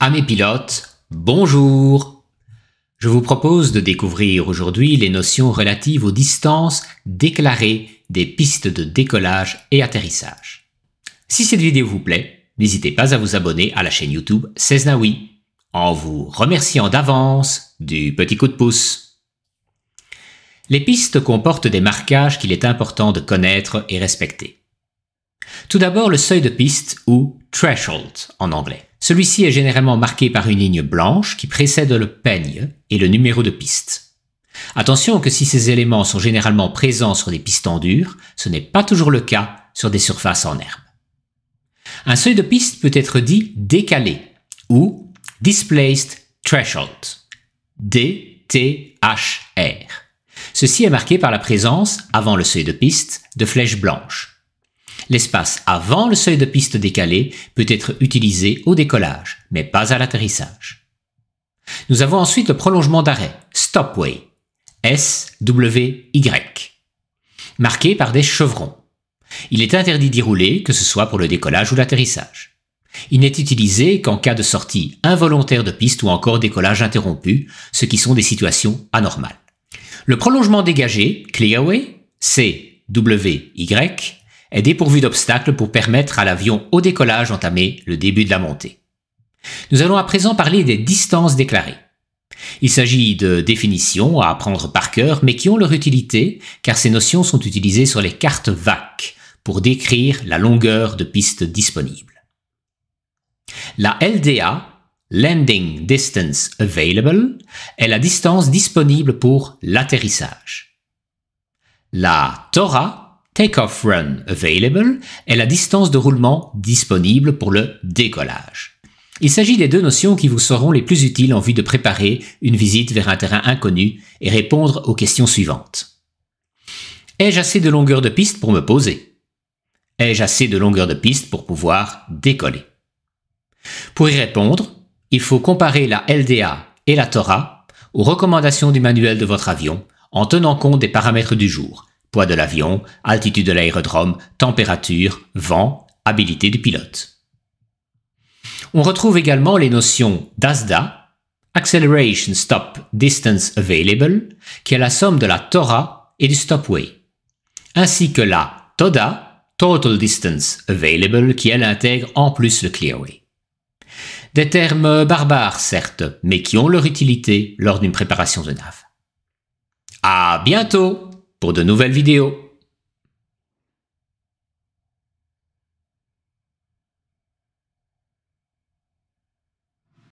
Amis pilotes, bonjour! Je vous propose de découvrir aujourd'hui les notions relatives aux distances déclarées des pistes de décollage et atterrissage. Si cette vidéo vous plaît, n'hésitez pas à vous abonner à la chaîne YouTube Cessna Oui, en vous remerciant d'avance du petit coup de pouce. Les pistes comportent des marquages qu'il est important de connaître et respecter. Tout d'abord, le seuil de piste ou threshold en anglais. Celui-ci est généralement marqué par une ligne blanche qui précède le peigne et le numéro de piste. Attention que si ces éléments sont généralement présents sur des pistes en dur, ce n'est pas toujours le cas sur des surfaces en herbe. Un seuil de piste peut être dit décalé ou displaced threshold, DTHR. Ceci est marqué par la présence, avant le seuil de piste, de flèches blanches. L'espace avant le seuil de piste décalé peut être utilisé au décollage, mais pas à l'atterrissage. Nous avons ensuite le prolongement d'arrêt, stopway, SWY, marqué par des chevrons. Il est interdit d'y rouler, que ce soit pour le décollage ou l'atterrissage. Il n'est utilisé qu'en cas de sortie involontaire de piste ou encore décollage interrompu, ce qui sont des situations anormales. Le prolongement dégagé, clearway, CWY, est dépourvu d'obstacles pour permettre à l'avion au décollage d'entamer le début de la montée. Nous allons à présent parler des distances déclarées. Il s'agit de définitions à apprendre par cœur, mais qui ont leur utilité car ces notions sont utilisées sur les cartes VAC pour décrire la longueur de piste disponible. La LDA, Landing Distance Available, est la distance disponible pour l'atterrissage. La TORA, Take-off Run Available, est la distance de roulement disponible pour le décollage. Il s'agit des deux notions qui vous seront les plus utiles en vue de préparer une visite vers un terrain inconnu et répondre aux questions suivantes. Ai-je assez de longueur de piste pour me poser? Ai-je assez de longueur de piste pour pouvoir décoller? Pour y répondre, il faut comparer la LDA et la TORA aux recommandations du manuel de votre avion en tenant compte des paramètres du jour. Poids de l'avion, altitude de l'aérodrome, température, vent, habilité du pilote. On retrouve également les notions d'ASDA, Acceleration Stop Distance Available, qui est la somme de la TORA et du Stopway, ainsi que la TODA, Total Distance Available, qui elle intègre en plus le Clearway. Des termes barbares certes, mais qui ont leur utilité lors d'une préparation de nav. À bientôt pour de nouvelles vidéos.